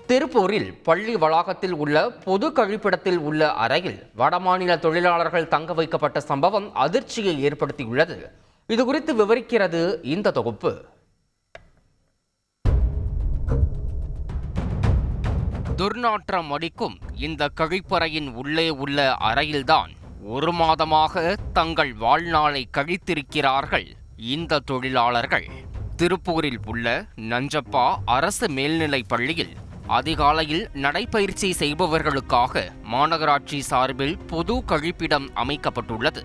திருப்பூரில் பள்ளி வளாகத்தில் உள்ள பொது கழிப்பிடத்தில் உள்ள அறையில் வடமாநில தொழிலாளர்கள் தங்க வைக்கப்பட்ட சம்பவம் அதிர்ச்சியை ஏற்படுத்தியுள்ளது. இதுகுறித்து விவரிக்கிறது இந்த தொகுப்பு. துர்நாற்றம் அடிக்கும் இந்த கழிப்பறையின் உள்ளே உள்ள அறையில்தான் 1 மாதமாக தங்கள் வாழ்நாளை கழித்திருக்கிறார்கள் இந்த தொழிலாளர்கள். திருப்பூரில் உள்ள நஞ்சப்பா அரசு மேல்நிலைப் பள்ளியில் அதிகாலையில் நடைபயிற்சி செய்பவர்களுக்காக மாநகராட்சி சார்பில் பொது கழிப்பிடம் அமைக்கப்பட்டுள்ளது.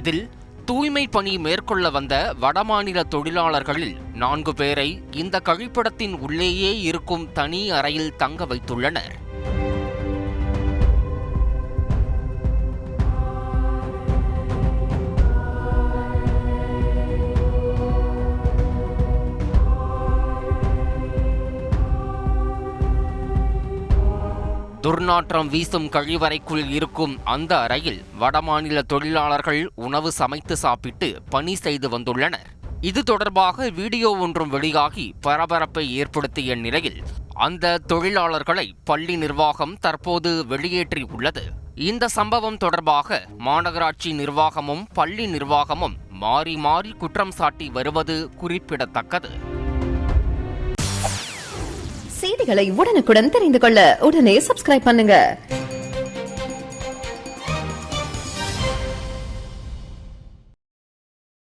இதில் தூய்மை பணி மேற்கொள்ள வந்த வடமாநில தொழிலாளர்களில் 4 பேரை இந்த கழிப்பிடத்தின் உள்ளேயே இருக்கும் தனி அறையில் தங்க வைத்துள்ளனர். துர்நாற்றம் வீசும் கழிவறைக்குள் இருக்கும் அந்த அறையில் வடமாநில தொழிலாளர்கள் உணவு சமைத்து சாப்பிட்டு பணி செய்து வந்துள்ளனர். இது தொடர்பாக வீடியோ ஒன்றும் வெளியாகி பரபரப்பை ஏற்படுத்திய நிலையில் அந்த தொழிலாளர்களை பள்ளி நிர்வாகம் தற்போது வெளியேற்றியுள்ளது. இந்த சம்பவம் தொடர்பாக மாநகராட்சி நிர்வாகமும் பள்ளி நிர்வாகமும் மாறி மாறி குற்றம் சாட்டி வருவது குறிப்பிடத்தக்கது. செய்திகளை உடனுக்குடன் தெரிந்து கொள்ள உடனே சப்ஸ்கிரைப் பண்ணுங்க.